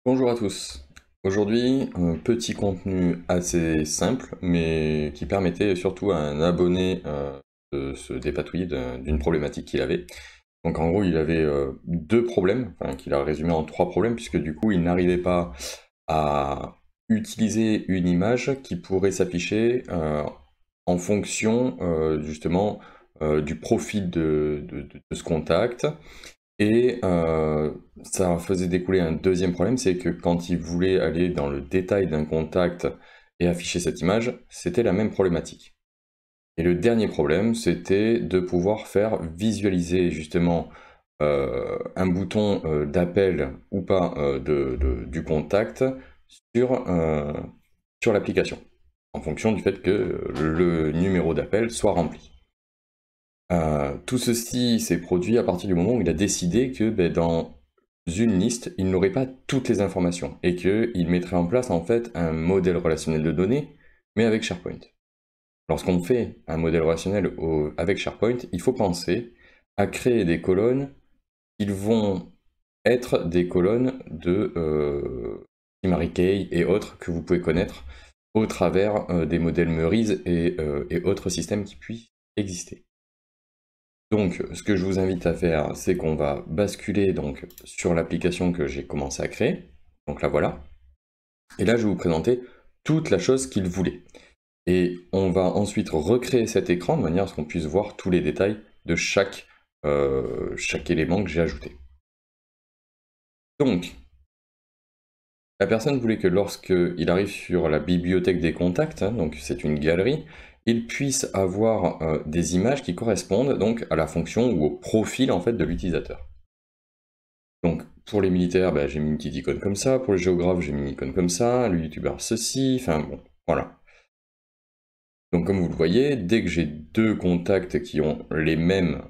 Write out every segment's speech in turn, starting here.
Bonjour à tous. Aujourd'hui, un petit contenu assez simple, mais qui permettait surtout à un abonné de se dépatouiller d'une problématique qu'il avait. Donc en gros, il avait deux problèmes, enfin qu'il a résumé en trois problèmes, puisque du coup, il n'arrivait pas à utiliser une image qui pourrait s'afficher en fonction justement du profil de ce contact. Et ça faisait découler un deuxième problème, c'est que quand il voulait aller dans le détail d'un contact et afficher cette image, c'était la même problématique. Et le dernier problème, c'était de pouvoir faire visualiser justement un bouton d'appel ou pas du contact sur, sur l'application, en fonction du fait que le numéro d'appel soit rempli. Tout ceci s'est produit à partir du moment où il a décidé que dans une liste, il n'aurait pas toutes les informations et qu'il mettrait en place en fait un modèle relationnel de données, mais avec SharePoint. Lorsqu'on fait un modèle relationnel avec SharePoint, il faut penser à créer des colonnes qui vont être des colonnes de Mary Kay et autres que vous pouvez connaître au travers des modèles Meurize et autres systèmes qui puissent exister. Donc, ce que je vous invite à faire, c'est qu'on va basculer donc sur l'application que j'ai commencé à créer. Donc là, voilà. Et là, je vais vous présenter toute la chose qu'il voulait. Et on va ensuite recréer cet écran de manière à ce qu'on puisse voir tous les détails de chaque élément que j'ai ajouté. Donc, la personne voulait que lorsqu'il arrive sur la bibliothèque des contacts, hein, donc c'est une galerie, il puisse avoir des images qui correspondent donc à la fonction ou au profil en fait de l'utilisateur. Donc pour les militaires, j'ai mis une petite icône comme ça, pour les géographes, j'ai mis une icône comme ça, le youtubeur ceci, enfin bon, voilà. Donc comme vous le voyez, dès que j'ai deux contacts qui ont les mêmes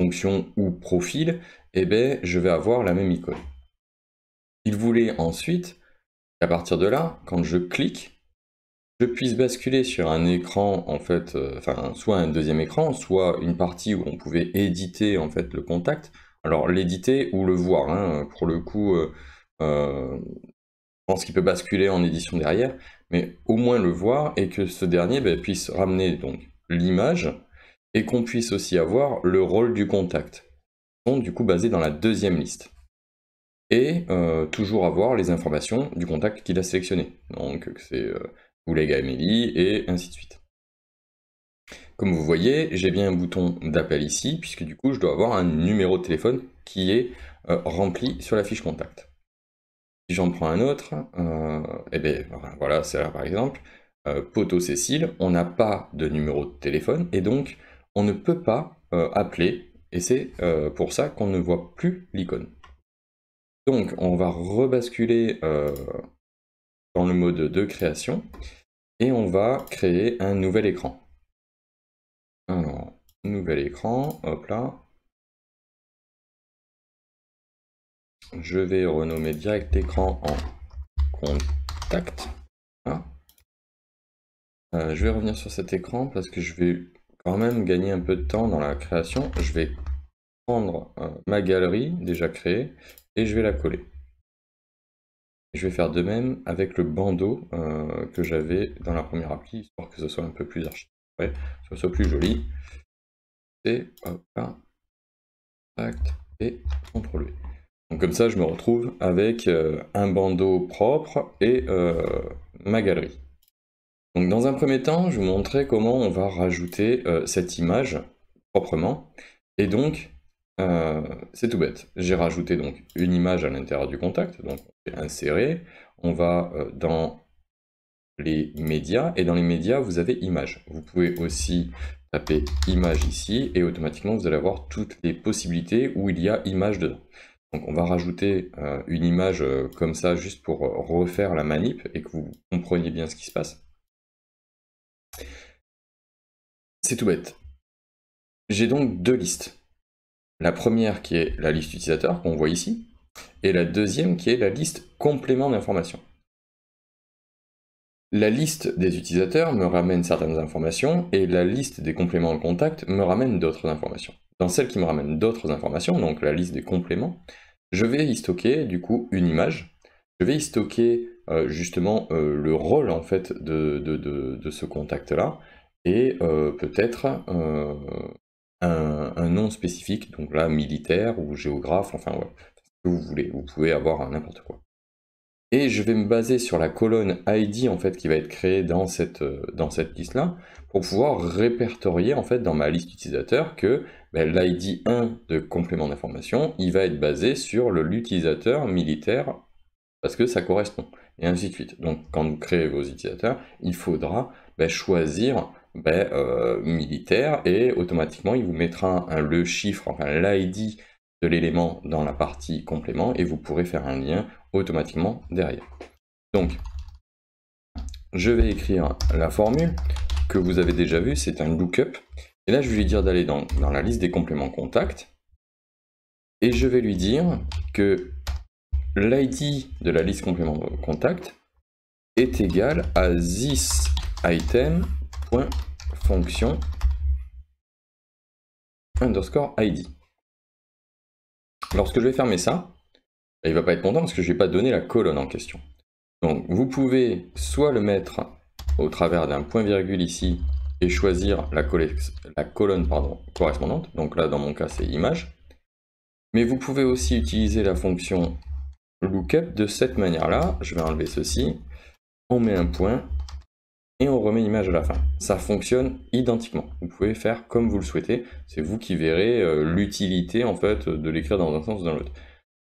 fonctions ou profils, je vais avoir la même icône. Il voulait ensuite qu'à partir de là, quand je clique, je puisse basculer sur un écran, en fait, soit un deuxième écran, soit une partie où on pouvait éditer en fait le contact. Alors l'éditer ou le voir, hein, pour le coup, je pense qu'il peut basculer en édition derrière, mais au moins le voir et que ce dernier puisse ramener donc l'image et qu'on puisse aussi avoir le rôle du contact, donc du coup basé dans la deuxième liste. Et toujours avoir les informations du contact qu'il a sélectionné. Donc c'est Oleg Amélie et ainsi de suite. Comme vous voyez, j'ai bien un bouton d'appel ici, puisque du coup je dois avoir un numéro de téléphone qui est rempli sur la fiche contact. Si j'en prends un autre, voilà, c'est là par exemple, Poto Cécile, on n'a pas de numéro de téléphone et donc on ne peut pas appeler, et c'est pour ça qu'on ne voit plus l'icône. Donc on va rebasculer dans le mode de création et on va créer un nouvel écran. Alors, nouvel écran, hop là. Je vais renommer direct écran en contact. Voilà. Je vais revenir sur cet écran parce que je vais quand même gagner un peu de temps dans la création. Je vais prendre ma galerie déjà créée et je vais la coller. Je vais faire de même avec le bandeau que j'avais dans la première appli, histoire que ce soit un peu plus archi, que ce soit plus joli. Et hop là, tac, et CTRL V. Donc comme ça, je me retrouve avec un bandeau propre et ma galerie. Donc dans un premier temps, je vais vous montrer comment on va rajouter cette image proprement. Et donc, c'est tout bête. J'ai rajouté donc une image à l'intérieur du contact, donc on fait insérer. On va dans les médias, et dans les médias, vous avez image. Vous pouvez aussi taper image ici, et automatiquement, vous allez avoir toutes les possibilités où il y a image dedans. Donc on va rajouter une image comme ça, juste pour refaire la manip, et que vous compreniez bien ce qui se passe. C'est tout bête. J'ai donc deux listes. La première qui est la liste utilisateur, qu'on voit ici, et la deuxième qui est la liste complément d'informations. La liste des utilisateurs me ramène certaines informations, et la liste des compléments de contact me ramène d'autres informations. Dans celle qui me ramène d'autres informations, donc la liste des compléments, je vais y stocker du coup une image. Je vais y stocker justement le rôle en fait de ce contact-là et peut-être un nom spécifique, donc là militaire ou géographe, enfin ouais, ce que vous voulez, vous pouvez avoir n'importe quoi. Et je vais me baser sur la colonne ID en fait qui va être créée dans cette liste-là pour pouvoir répertorier en fait dans ma liste utilisateur que l'ID 1 de complément d'information, il va être basé sur l'utilisateur militaire parce que ça correspond, et ainsi de suite. Donc quand vous créez vos utilisateurs, il faudra choisir militaire et automatiquement il vous mettra le chiffre, enfin l'ID de l'élément dans la partie complément et vous pourrez faire un lien automatiquement derrière. Donc, je vais écrire la formule que vous avez déjà vue, c'est un lookup. Et là, je vais lui dire d'aller dans la liste des compléments contacts. Et je vais lui dire que l'ID de la liste complément contact est égal à thisItem.function underscore ID. Lorsque je vais fermer ça, il ne va pas être content parce que je ne vais pas donner la colonne en question. Donc vous pouvez soit le mettre au travers d'un point virgule ici et choisir la colonne correspondante, donc là dans mon cas c'est image, mais vous pouvez aussi utiliser la fonction lookup de cette manière-là. Je vais enlever ceci, on met un point et on remet l'image à la fin. Ça fonctionne identiquement, vous pouvez faire comme vous le souhaitez, c'est vous qui verrez l'utilité en fait de l'écrire dans un sens ou dans l'autre.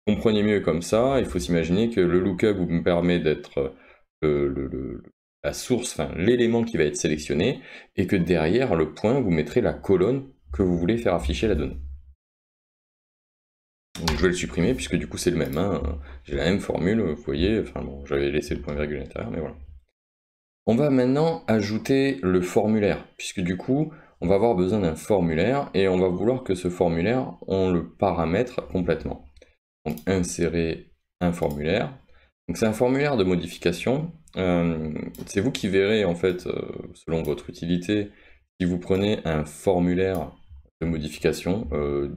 Comprenez mieux comme ça, il faut s'imaginer que le lookup vous me permet d'être la source, enfin l'élément qui va être sélectionné, et que derrière le point, vous mettrez la colonne que vous voulez faire afficher la donnée. Donc je vais le supprimer puisque du coup c'est le même, hein. J'ai la même formule, vous voyez, enfin bon, j'avais laissé le point virgule à l'intérieur, mais voilà. On va maintenant ajouter le formulaire, puisque du coup, on va avoir besoin d'un formulaire, et on va vouloir que ce formulaire, on le paramètre complètement. Donc insérer un formulaire. Donc c'est un formulaire de modification. C'est vous qui verrez en fait, selon votre utilité, si vous prenez un formulaire de modification,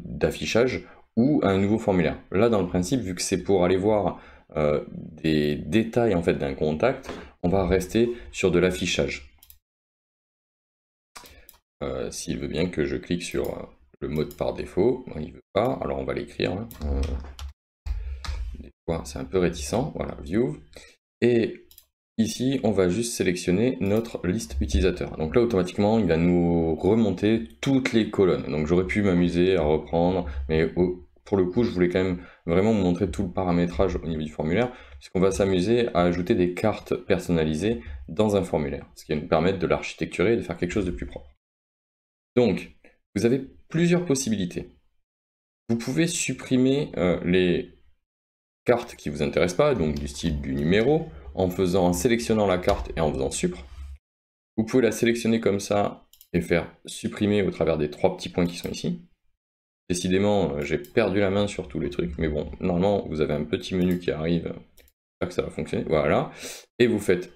d'affichage, ou un nouveau formulaire. Là dans le principe, vu que c'est pour aller voir des détails en fait d'un contact, on va rester sur de l'affichage. S'il veut bien que je clique sur le mode par défaut, il veut pas, alors on va l'écrire. Hein. Des fois c'est un peu réticent, voilà, view. Et ici on va juste sélectionner notre liste utilisateur. Donc là automatiquement il va nous remonter toutes les colonnes. Donc j'aurais pu m'amuser à reprendre, mais pour le coup je voulais quand même vraiment vous montrer tout le paramétrage au niveau du formulaire, puisqu'on va s'amuser à ajouter des cartes personnalisées dans un formulaire, ce qui va nous permettre de l'architecturer et de faire quelque chose de plus propre. Donc vous avez plusieurs possibilités. Vous pouvez supprimer les cartes qui ne vous intéressent pas, donc du style du numéro, en sélectionnant la carte et en faisant supr. Vous pouvez la sélectionner comme ça et faire supprimer au travers des 3 petits points qui sont ici. Décidément, j'ai perdu la main sur tous les trucs, mais bon, normalement, vous avez un petit menu qui arrive, là que ça va fonctionner, voilà. Et vous faites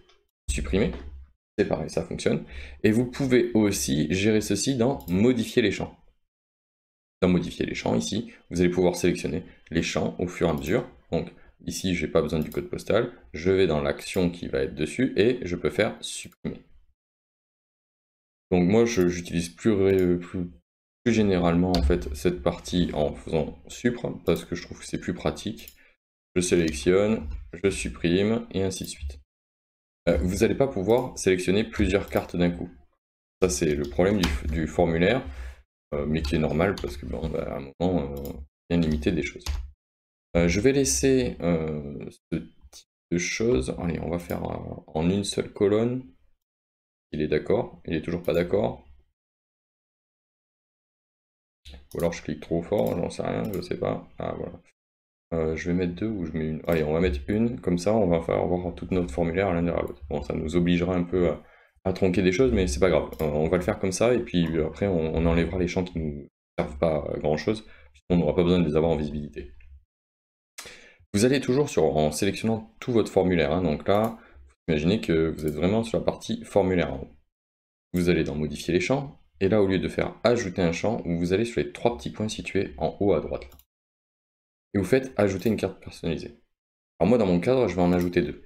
supprimer, c'est pareil, ça fonctionne. Et vous pouvez aussi gérer ceci dans modifier les champs. Dans modifier les champs, ici, vous allez pouvoir sélectionner les champs au fur et à mesure. Donc ici, je n'ai pas besoin du code postal, je vais dans l'action qui va être dessus et je peux faire supprimer. Donc moi, j'utilise plus généralement en fait cette partie en faisant supr parce que je trouve que c'est plus pratique. Je sélectionne, je supprime et ainsi de suite. Vous n'allez pas pouvoir sélectionner plusieurs cartes d'un coup. Ça c'est le problème du formulaire, mais qui est normal parce que bon, à un moment, il y a une limité des choses. Je vais laisser ce type de choses. Allez, on va faire en une seule colonne. Il est d'accord, il est toujours pas d'accord. Ou alors je clique trop fort, j'en sais rien, je sais pas. Ah voilà. Je vais mettre 2 ou je mets une. Allez, on va mettre une, comme ça on va faire avoir tout notre formulaire à l'un derrière l'autre. Bon, ça nous obligera un peu à tronquer des choses, mais c'est pas grave. On va le faire comme ça, et puis après on enlèvera les champs qui nous servent pas à grand chose, puisqu'on n'aura pas besoin de les avoir en visibilité. Vous allez toujours en sélectionnant tout votre formulaire, hein. Donc là, imaginez que vous êtes vraiment sur la partie formulaire en haut. Vous allez dans modifier les champs, et là au lieu de faire ajouter un champ, vous allez sur les 3 petits points situés en haut à droite. et vous faites ajouter une carte personnalisée. Alors moi, dans mon cadre, je vais en ajouter 2.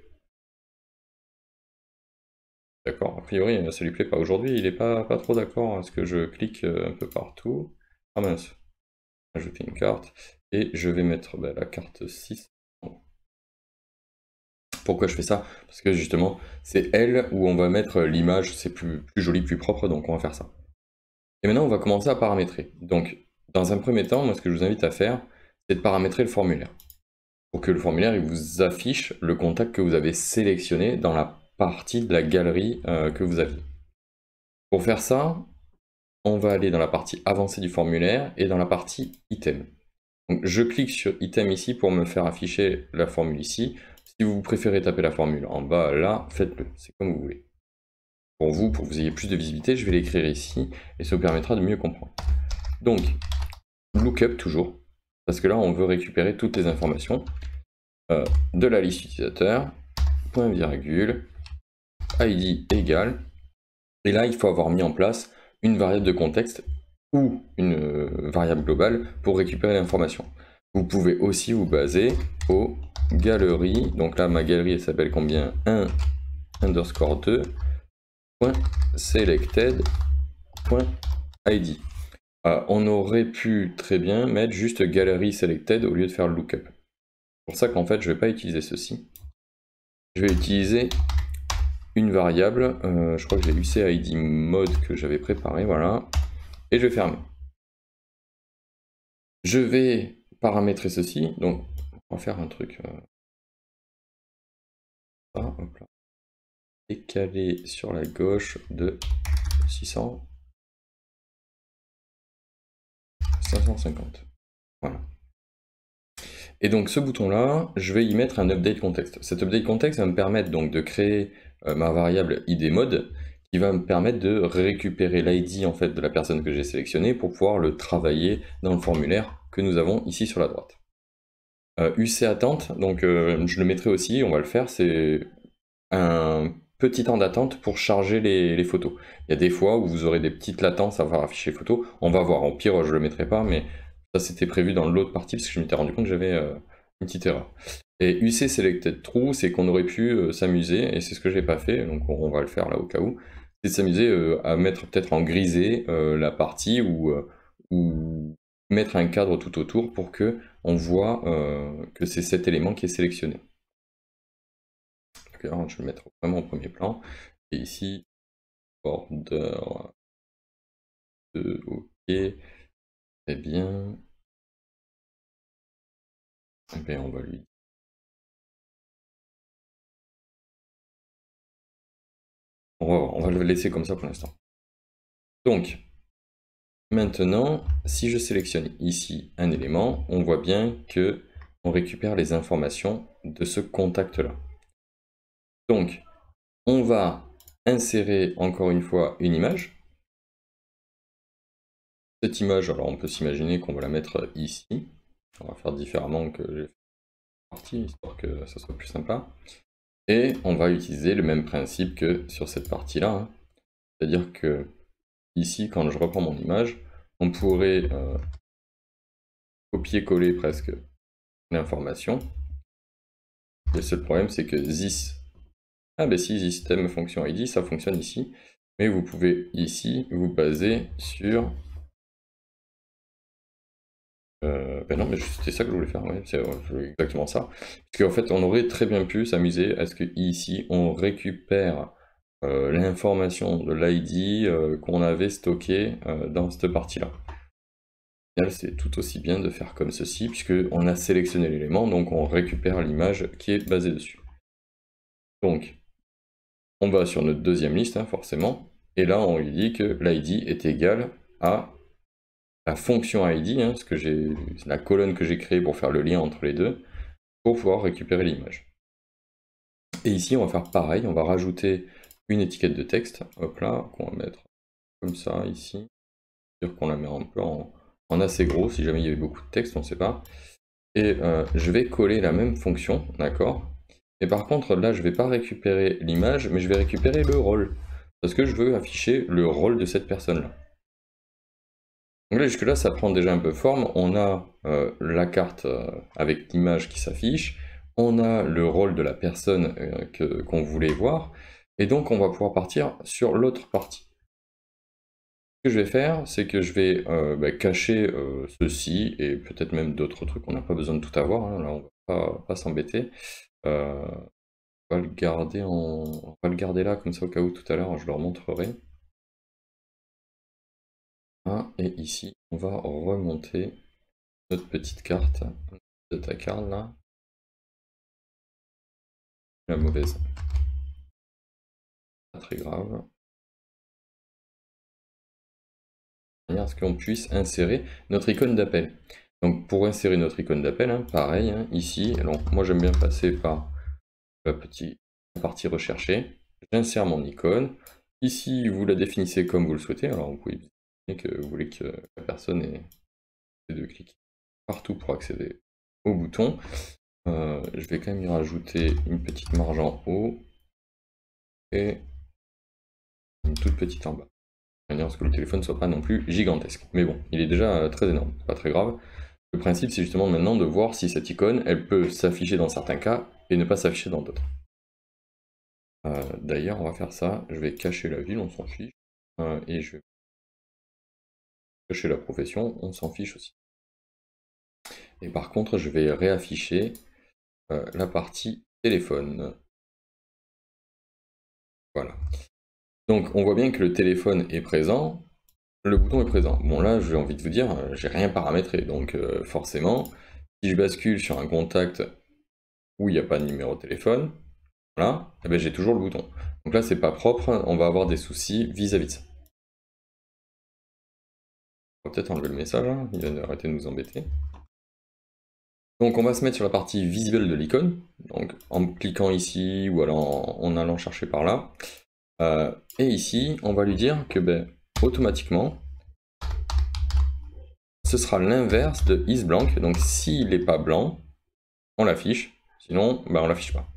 D'accord, a priori, ça lui plaît pas. Aujourd'hui, il est pas trop d'accord à ce que je clique un peu partout. Ah mince, ajouter une carte, et je vais mettre la carte 6. Pourquoi je fais ça? Parce que justement, c'est elle où on va mettre l'image, c'est plus joli, plus propre, donc on va faire ça. Et maintenant, on va commencer à paramétrer. Donc, dans un premier temps, moi, ce que je vous invite à faire, c'est de paramétrer le formulaire. Pour que le formulaire, il vous affiche le contact que vous avez sélectionné dans la partie de la galerie que vous aviez. Pour faire ça, on va aller dans la partie avancée du formulaire et dans la partie item. Donc, je clique sur item ici pour me faire afficher la formule ici. Si vous préférez taper la formule en bas, là, faites-le, c'est comme vous voulez. Pour que vous ayez plus de visibilité, je vais l'écrire ici et ça vous permettra de mieux comprendre. Donc, lookup toujours, parce que là, on veut récupérer toutes les informations de la liste utilisateur, point virgule, ID égale, et là, il faut avoir mis en place une variable de contexte ou une variable globale pour récupérer l'information. Vous pouvez aussi vous baser aux galeries, donc là, ma galerie, elle s'appelle combien 1 underscore 2 .selected.id. On aurait pu très bien mettre juste galerie selected au lieu de faire le lookup. C'est pour ça qu'en fait je vais pas utiliser ceci. Je vais utiliser une variable, je crois que j'ai UCID mode que j'avais préparé, voilà, et je vais fermer. Je vais paramétrer ceci, donc on va faire un truc. Hop là. Décaler sur la gauche de 600. 550. Voilà. Et donc ce bouton-là, je vais y mettre un update context. Cet update context va me permettre donc de créer ma variable idMode qui va me permettre de récupérer l'ID en fait de la personne que j'ai sélectionnée pour pouvoir le travailler dans le formulaire que nous avons ici sur la droite. UC attente, donc je le mettrai aussi, on va le faire, c'est un petit temps d'attente pour charger les photos. Il y a des fois où vous aurez des petites latences à voir afficher les photos, on va voir, au pire je le mettrai pas, mais ça c'était prévu dans l'autre partie parce que je m'étais rendu compte que j'avais une petite erreur. Et UC Selected True, c'est qu'on aurait pu s'amuser, et c'est ce que j'ai pas fait, donc on va le faire là au cas où, c'est de s'amuser à mettre peut-être en grisé la partie ou mettre un cadre tout autour pour que on voit que c'est cet élément qui est sélectionné. Alors, je vais le mettre vraiment au premier plan. Et ici, border de OK. Très bien. Et bien, on va lui. On va le laisser comme ça pour l'instant. Donc, maintenant, si je sélectionne ici un élément, on voit bien que on récupère les informations de ce contact-là. Donc, on va insérer encore une fois une image. Cette image, alors on peut s'imaginer qu'on va la mettre ici. On va faire différemment que j'ai fait partie, histoire que ça soit plus sympa. Et on va utiliser le même principe que sur cette partie-là. Hein. C'est-à-dire que ici, quand je reprends mon image, on pourrait copier-coller presque l'information. Le seul problème, c'est que this... Ah ben si, this thème fonction ID, ça fonctionne ici. Mais vous pouvez ici vous baser sur... ben non, mais c'était ça que je voulais faire, ouais, c'est exactement ça. Parce qu'en fait, on aurait très bien pu s'amuser à ce que ici, on récupère l'information de l'ID qu'on avait stocké dans cette partie-là. C'est tout aussi bien de faire comme ceci, puisqu'on a sélectionné l'élément, donc on récupère l'image qui est basée dessus. Donc, on va sur notre deuxième liste, hein, forcément, et là on lui dit que l'ID est égal à la fonction ID, hein, la colonne que j'ai créée pour faire le lien entre les deux, pour pouvoir récupérer l'image. Et ici, on va faire pareil, on va rajouter une étiquette de texte, hop là, qu'on va mettre comme ça ici, c'est-à-dire qu'on la met un peu en assez gros, si jamais il y avait beaucoup de texte, on ne sait pas. Et je vais coller la même fonction, d'accord? Et par contre, là, je ne vais pas récupérer l'image, mais je vais récupérer le rôle, parce que je veux afficher le rôle de cette personne-là. Donc là, jusque-là, ça prend déjà un peu forme. On a la carte avec l'image qui s'affiche. On a le rôle de la personne qu'on voulait voir. Et donc, on va pouvoir partir sur l'autre partie. Ce que je vais faire, c'est que je vais cacher ceci et peut-être même d'autres trucs. On n'a pas besoin de tout avoir, hein. Là, on va pas s'embêter. On va le garder là, comme ça, au cas où tout à l'heure, je leur montrerai. Ah, et ici, on va remonter notre petite carte, data card là. La mauvaise. Pas très grave. De manière à ce qu'on puisse insérer notre icône d'appel. Donc pour insérer notre icône d'appel, hein, pareil, hein, ici, alors moi j'aime bien passer par la partie recherchée. J'insère mon icône. Ici, vous la définissez comme vous le souhaitez. Alors vous pouvez dire que vous voulez que la personne ait de cliquer partout pour accéder au bouton. Je vais quand même y rajouter une petite marge en haut et une toute petite en bas. De manière à ce que le téléphone ne soit pas non plus gigantesque. Mais bon, il est déjà très énorme, c'est pas très grave. Le principe, c'est justement maintenant de voir si cette icône, elle peut s'afficher dans certains cas et ne pas s'afficher dans d'autres. D'ailleurs, on va faire ça. Je vais cacher la ville, on s'en fiche. Et je vais cacher la profession, on s'en fiche aussi. Et par contre, je vais réafficher la partie téléphone. Voilà. Donc, on voit bien que le téléphone est présent, le bouton est présent. Bon, là, j'ai envie de vous dire, j'ai rien paramétré. Donc, forcément, si je bascule sur un contact où il n'y a pas de numéro de téléphone, voilà, eh ben, j'ai toujours le bouton. Donc là, c'est pas propre, on va avoir des soucis vis-à-vis de ça. On va peut-être enlever le message, hein, il va arrêter de nous embêter. Donc on va se mettre sur la partie visuelle de l'icône, donc en cliquant ici ou alors en allant chercher par là. Et ici, on va lui dire que automatiquement, ce sera l'inverse de isBlank. Donc s'il n'est pas blanc, on l'affiche, sinon on l'affiche pas.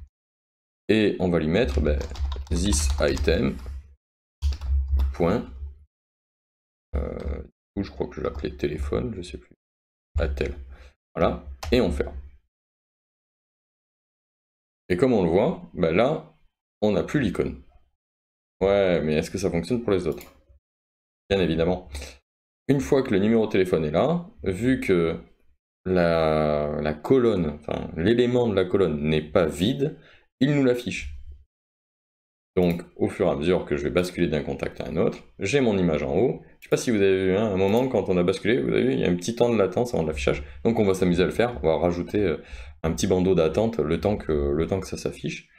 Et on va lui mettre this item point. Je crois que je l'appelais téléphone, je sais plus. À tel. Voilà, et on ferme. Et comme on le voit, là, on n'a plus l'icône. Ouais, mais est-ce que ça fonctionne pour les autres? Bien évidemment. Une fois que le numéro de téléphone est là, vu que la colonne, enfin l'élément de la colonne n'est pas vide, il nous l'affiche. Donc au fur et à mesure que je vais basculer d'un contact à un autre, j'ai mon image en haut. Je ne sais pas si vous avez vu un moment quand on a basculé, vous avez vu, il y a un petit temps de latence avant l'affichage. Donc on va s'amuser à le faire, on va rajouter un petit bandeau d'attente le temps que ça s'affiche.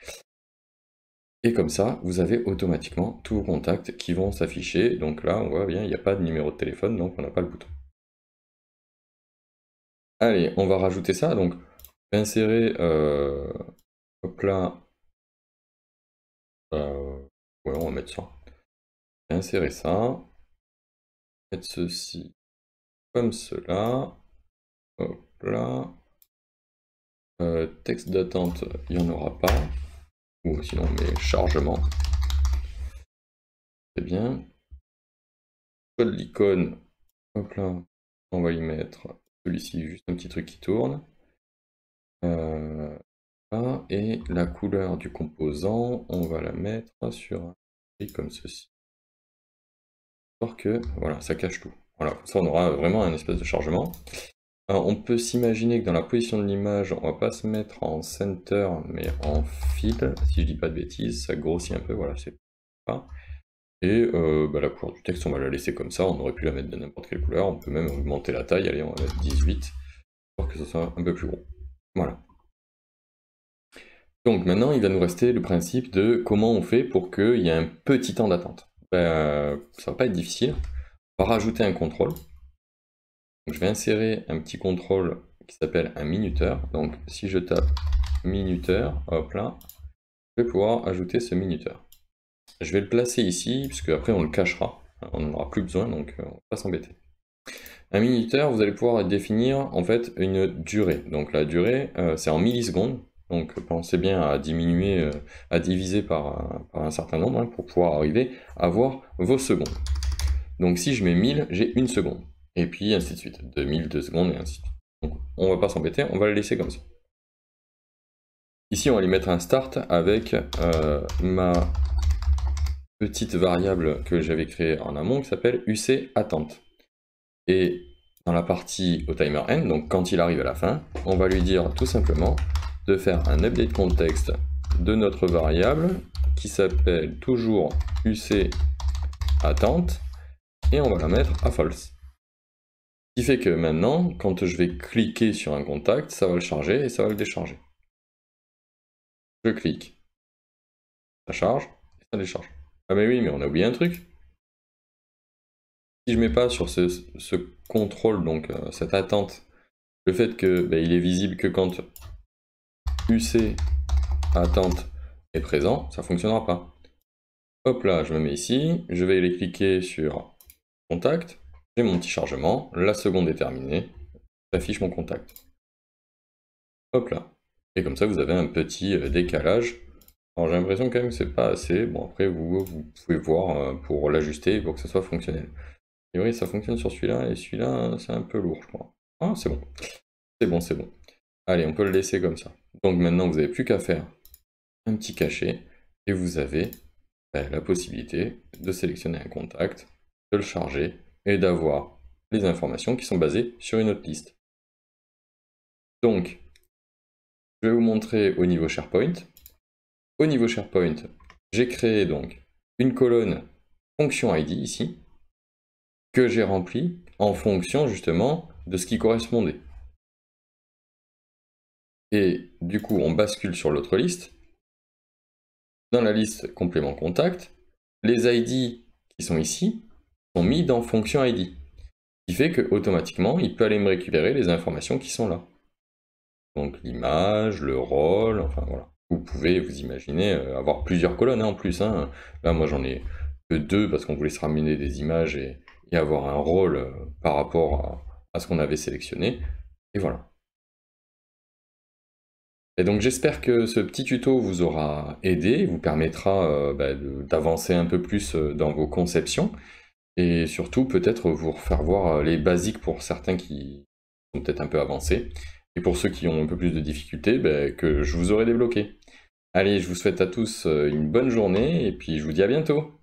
Et comme ça, vous avez automatiquement tous vos contacts qui vont s'afficher. Donc là, on voit bien, il n'y a pas de numéro de téléphone, donc on n'a pas le bouton. Allez, on va rajouter ça. Donc, insérer, hop là, ouais, on va mettre ça. Insérer ça, mettre ceci comme cela, hop là. Texte d'attente, il n'y en aura pas. Ou sinon, on met chargement. C'est bien. Choix de l'icône, hop là, on va y mettre celui-ci, juste un petit truc qui tourne. Là, et la couleur du composant, on va la mettre sur un truc comme ceci. Pour que, voilà, ça cache tout. Voilà, comme ça on aura vraiment un espèce de chargement. Alors, on peut s'imaginer que dans la position de l'image, on va pas se mettre en center, mais en fil, si je dis pas de bêtises, ça grossit un peu, voilà, c'est pas. Et la couleur du texte, on va la laisser comme ça, on aurait pu la mettre de n'importe quelle couleur, on peut même augmenter la taille, allez, on va mettre 18, pour que ce soit un peu plus gros. Voilà. Donc maintenant, il va nous rester le principe de comment on fait pour qu'il y ait un petit temps d'attente. Ça va pas être difficile. On va rajouter un contrôle. Donc, je vais insérer un petit contrôle qui s'appelle un minuteur. Donc si je tape minuteur, hop là, je vais pouvoir ajouter ce minuteur. Je vais le placer ici, puisque après on le cachera. On n'en aura plus besoin, donc on va pas s'embêter. Un minuteur, vous allez pouvoir définir en fait une durée. Donc la durée, c'est en millisecondes. Donc pensez bien à diminuer, à diviser par un certain nombre pour pouvoir arriver à voir vos secondes. Donc si je mets 1000, j'ai 1 seconde. et puis ainsi de suite. 2000, 2 secondes, et ainsi de suite. Donc on va pas s'embêter, on va le laisser comme ça. Ici, on va lui mettre un start avec ma petite variable que j'avais créée en amont qui s'appelle UC attente. Et dans la partie au timer end, donc quand il arrive à la fin, on va lui dire tout simplement de faire un update context de notre variable qui s'appelle toujours UC attente et on va la mettre à false. Ce qui fait que maintenant, quand je vais cliquer sur un contact, ça va le charger et ça va le décharger. Je clique, ça charge et ça décharge. Ah mais oui, mais on a oublié un truc. Si je mets pas sur ce contrôle, donc cette attente, le fait que il est visible que quand UC attente est présent, ça fonctionnera pas. Hop là, je me mets ici, je vais aller cliquer sur contact, j'ai mon petit chargement, la seconde est terminée, j'affiche mon contact. Hop là. Et comme ça, vous avez un petit décalage. Alors j'ai l'impression quand même que c'est pas assez. Bon après, vous pouvez voir pour l'ajuster, pour que ça soit fonctionnel. Et oui, ça fonctionne sur celui-là, et celui-là, c'est un peu lourd, je crois. Ah, c'est bon. C'est bon, c'est bon. Allez, on peut le laisser comme ça. Donc maintenant, vous n'avez plus qu'à faire un petit cachet, et vous avez la possibilité de sélectionner un contact, de le charger, et d'avoir les informations qui sont basées sur une autre liste. Donc, je vais vous montrer au niveau SharePoint. Au niveau SharePoint, j'ai créé donc une colonne fonction ID ici, que j'ai remplie en fonction justement de ce qui correspondait. Et du coup, on bascule sur l'autre liste. Dans la liste complément contact, les ID qui sont ici sont mis dans fonction ID. Ce qui fait que automatiquement, il peut aller me récupérer les informations qui sont là. Donc l'image, le rôle, enfin voilà. Vous pouvez vous imaginer avoir plusieurs colonnes en plus. Hein. Là, moi j'en ai que 2 parce qu'on voulait se ramener des images et avoir un rôle par rapport à ce qu'on avait sélectionné. Et voilà. Et donc j'espère que ce petit tuto vous aura aidé, vous permettra d'avancer un peu plus dans vos conceptions et surtout peut-être vous faire voir les basiques pour certains qui sont peut-être un peu avancés et pour ceux qui ont un peu plus de difficultés, que je vous aurai débloqué. Allez, je vous souhaite à tous une bonne journée et puis je vous dis à bientôt.